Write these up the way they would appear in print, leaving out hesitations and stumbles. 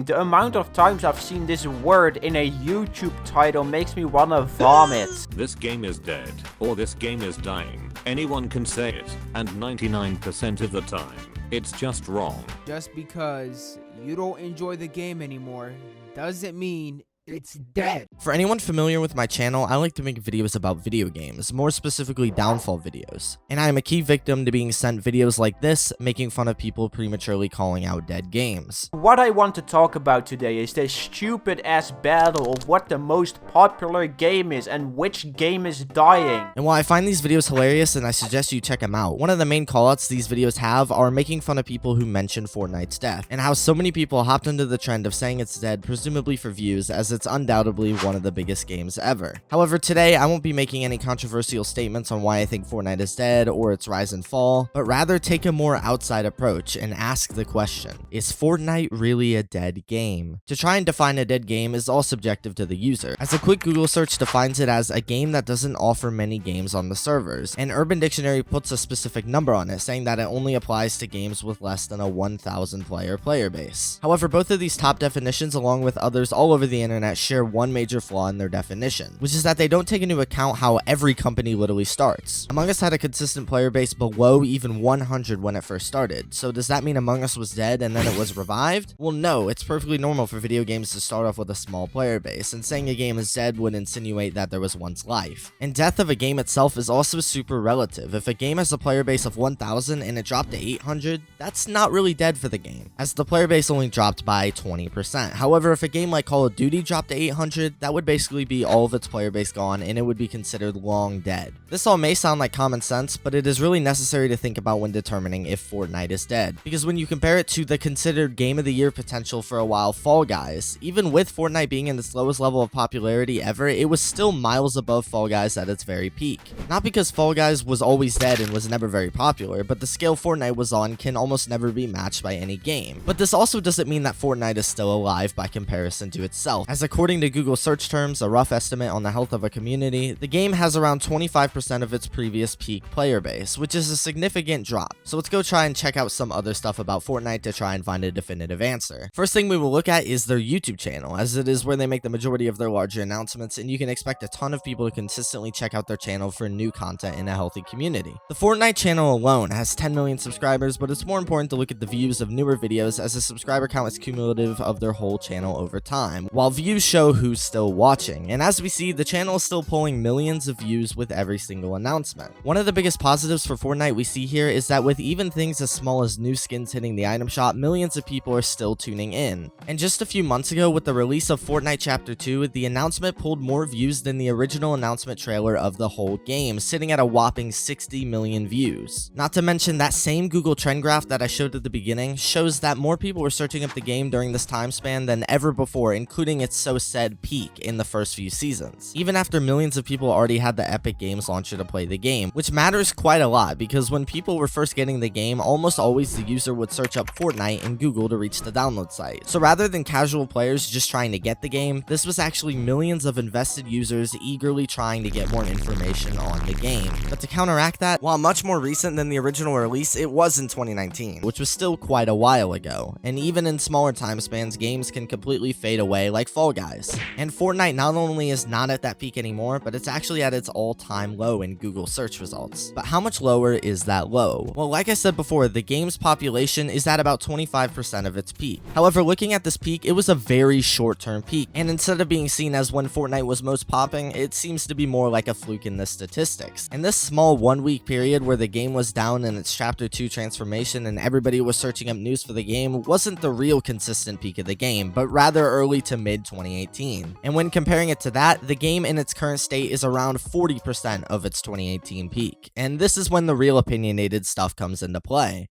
The amount of times I've seen this word in a YouTube title makes me wanna vomit. This game is dead, or this game is dying. Anyone can say it, and 99% of the time, it's just wrong. Just because you don't enjoy the game anymore doesn't mean it's dead. For anyone familiar with my channel, I like to make videos about video games, more specifically downfall videos. And I am a key victim to being sent videos like this, making fun of people prematurely calling out dead games. What I want to talk about today is this stupid ass battle of what the most popular game is and which game is dying. And while I find these videos hilarious and I suggest you check them out, one of the main callouts these videos have are making fun of people who mention Fortnite's death, and how so many people hopped into the trend of saying it's dead, presumably for views, as it's undoubtedly one of the biggest games ever. However, today I won't be making any controversial statements on why I think Fortnite is dead or its rise and fall, but rather take a more outside approach and ask the question, is Fortnite really a dead game? To try and define a dead game is all subjective to the user, as a quick Google search defines it as a game that doesn't offer many games on the servers, and Urban Dictionary puts a specific number on it, saying that it only applies to games with less than a 1,000 player base. However, both of these top definitions, along with others all over the internet, share one major flaw in their definition, which is that they don't take into account how every company literally starts. Among Us had a consistent player base below even 100 when it first started, so does that mean Among Us was dead and then it was revived? Well, no, it's perfectly normal for video games to start off with a small player base, and saying a game is dead would insinuate that there was once life. And death of a game itself is also super relative. If a game has a player base of 1,000 and it dropped to 800, that's not really dead for the game, as the player base only dropped by 20%. However, if a game like Call of Duty dropped to 800, that would basically be all of its player base gone, and it would be considered long dead. This all may sound like common sense, but it is really necessary to think about when determining if Fortnite is dead, because when you compare it to the considered game of the year potential for a while, Fall Guys, even with Fortnite being in its lowest level of popularity ever, it was still miles above Fall Guys at its very peak. Not because Fall Guys was always dead and was never very popular, but the scale Fortnite was on can almost never be matched by any game. But this also doesn't mean that Fortnite is still alive by comparison to itself, as according to Google search terms, a rough estimate on the health of a community, the game has around 25% of its previous peak player base, which is a significant drop. So let's go try and check out some other stuff about Fortnite to try and find a definitive answer. First thing we will look at is their YouTube channel, as it is where they make the majority of their larger announcements, and you can expect a ton of people to consistently check out their channel for new content in a healthy community. The Fortnite channel alone has 10 million subscribers, but it's more important to look at the views of newer videos, as the subscriber count is cumulative of their whole channel over time, while views show who's still watching, and as we see, the channel is still pulling millions of views with every single announcement. One of the biggest positives for Fortnite we see here is that with even things as small as new skins hitting the item shop, millions of people are still tuning in. And just a few months ago, with the release of Fortnite Chapter 2, the announcement pulled more views than the original announcement trailer of the whole game, sitting at a whopping 60 million views. Not to mention, that same Google trend graph that I showed at the beginning shows that more people were searching up the game during this time span than ever before, including its so-said peak in the first few seasons, even after millions of people already had the Epic Games launcher to play the game, which matters quite a lot, because when people were first getting the game, almost always the user would search up Fortnite in Google to reach the download site. So rather than casual players just trying to get the game, this was actually millions of invested users eagerly trying to get more information on the game. But to counteract that, while much more recent than the original release, it was in 2019, which was still quite a while ago, and even in smaller time spans, games can completely fade away like Fall Guys. And Fortnite not only is not at that peak anymore, but it's actually at its all-time low in Google search results. But how much lower is that low? Well, like I said before, the game's population is at about 25% of its peak. However, looking at this peak, it was a very short-term peak, and instead of being seen as when Fortnite was most popping, it seems to be more like a fluke in the statistics. And this small 1-week period where the game was down in its Chapter 2 transformation and everybody was searching up news for the game wasn't the real consistent peak of the game, but rather early to mid 2018. And when comparing it to that, the game in its current state is around 40% of its 2018 peak. And this is when the real opinionated stuff comes into play.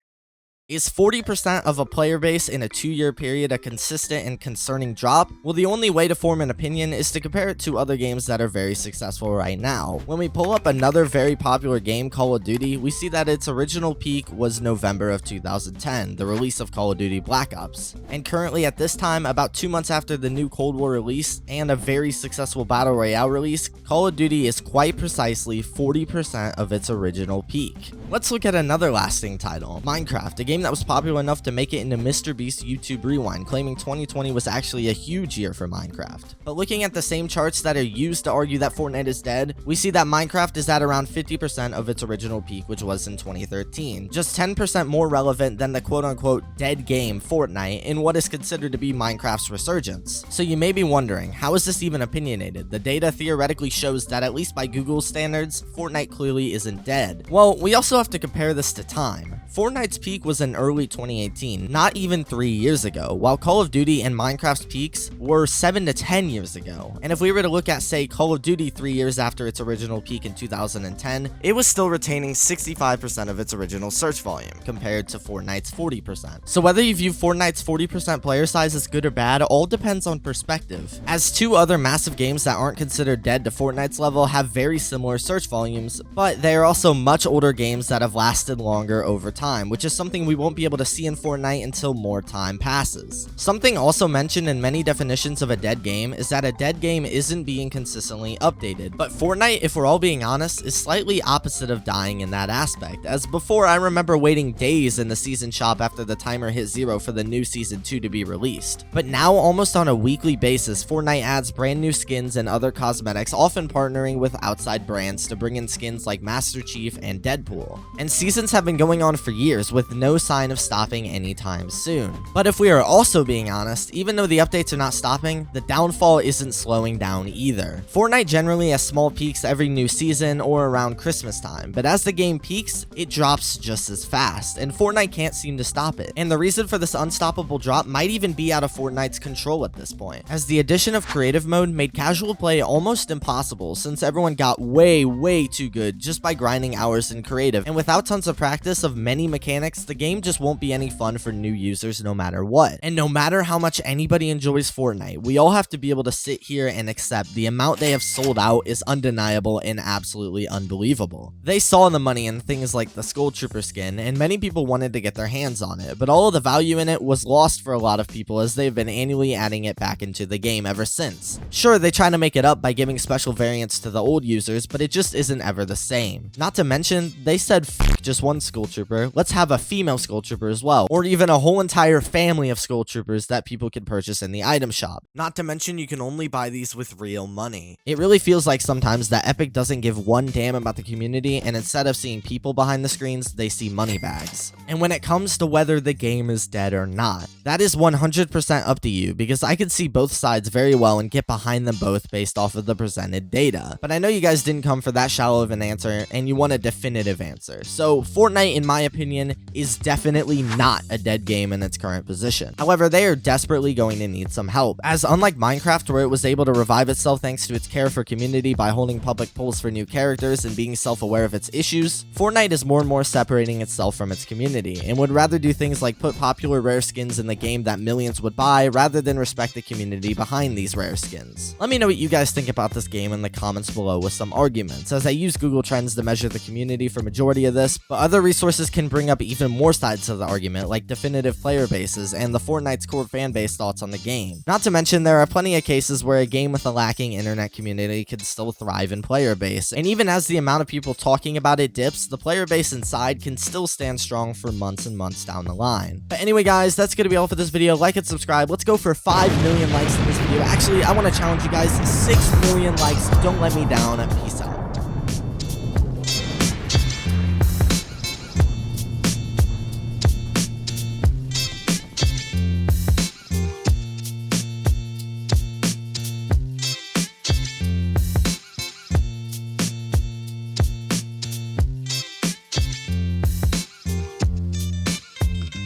Is 40% of a player base in a 2-year period a consistent and concerning drop? Well, the only way to form an opinion is to compare it to other games that are very successful right now. When we pull up another very popular game, Call of Duty, we see that its original peak was November of 2010, the release of Call of Duty Black Ops. And currently at this time, about 2 months after the new Cold War release and a very successful Battle Royale release, Call of Duty is quite precisely 40% of its original peak. Let's look at another lasting title, Minecraft, a game that was popular enough to make it into MrBeast's YouTube Rewind, claiming 2020 was actually a huge year for Minecraft. But looking at the same charts that are used to argue that Fortnite is dead, we see that Minecraft is at around 50% of its original peak, which was in 2013, just 10% more relevant than the quote-unquote dead game Fortnite in what is considered to be Minecraft's resurgence. So you may be wondering, how is this even opinionated? The data theoretically shows that at least by Google's standards, Fortnite clearly isn't dead. Well, we also have to compare this to time. Fortnite's peak was in early 2018, not even 3 years ago, while Call of Duty and Minecraft's peaks were 7 to 10 years ago. And if we were to look at, say, Call of Duty 3 years after its original peak in 2010, it was still retaining 65% of its original search volume, compared to Fortnite's 40%. So whether you view Fortnite's 40% player size as good or bad, all depends on perspective, as two other massive games that aren't considered dead to Fortnite's level have very similar search volumes, but they are also much older games that have lasted longer over time, which is something we won't be able to see in Fortnite until more time passes. Something also mentioned in many definitions of a dead game is that a dead game isn't being consistently updated, but Fortnite, if we're all being honest, is slightly opposite of dying in that aspect, as before I remember waiting days in the season shop after the timer hit 0 for the new season 2 to be released. But now almost on a weekly basis, Fortnite adds brand new skins and other cosmetics, often partnering with outside brands to bring in skins like Master Chief and Deadpool. And seasons have been going on for years with no sign of stopping anytime soon. But if we are also being honest, even though the updates are not stopping, the downfall isn't slowing down either. Fortnite generally has small peaks every new season or around Christmas time, but as the game peaks, it drops just as fast, and Fortnite can't seem to stop it. And the reason for this unstoppable drop might even be out of Fortnite's control at this point, as the addition of creative mode made casual play almost impossible since everyone got way too good just by grinding hours in creative, and without tons of practice of many mechanics, the game just won't be any fun for new users no matter what. And no matter how much anybody enjoys Fortnite, we all have to be able to sit here and accept the amount they have sold out is undeniable and absolutely unbelievable. They saw the money in things like the Skull Trooper skin, and many people wanted to get their hands on it, but all of the value in it was lost for a lot of people as they've been annually adding it back into the game ever since. Sure, they try to make it up by giving special variants to the old users, but it just isn't ever the same. Not to mention, they said f just one Skull Trooper, let's have a female Skull Trooper as well, or even a whole entire family of Skull Troopers that people could purchase in the item shop. Not to mention, you can only buy these with real money. It really feels like sometimes that Epic doesn't give one damn about the community, and instead of seeing people behind the screens, they see money bags. And when it comes to whether the game is dead or not, that is 100% up to you, because I could see both sides very well and get behind them both based off of the presented data. But I know you guys didn't come for that shallow of an answer, and you want a definitive answer. So Fortnite, in my opinion, is definitely not a dead game in its current position. However, they are desperately going to need some help, as unlike Minecraft, where it was able to revive itself thanks to its care for community by holding public polls for new characters and being self-aware of its issues, Fortnite is more and more separating itself from its community, and would rather do things like put popular rare skins in the game that millions would buy, rather than respect the community behind these rare skins. Let me know what you guys think about this game in the comments below with some arguments, as I use Google Trends to measure the community for majority of this, but other resources can bring up even more sides of the argument, like definitive player bases and the Fortnite's core fanbase thoughts on the game. Not to mention, there are plenty of cases where a game with a lacking internet community could still thrive in player base, and even as the amount of people talking about it dips, the player base inside can still stand strong for months and months down the line. But anyway guys, that's gonna be all for this video. Like and subscribe. Let's go for 5 million likes in this video. Actually, I want to challenge you guys, 6 million likes. Don't let me down. Peace out.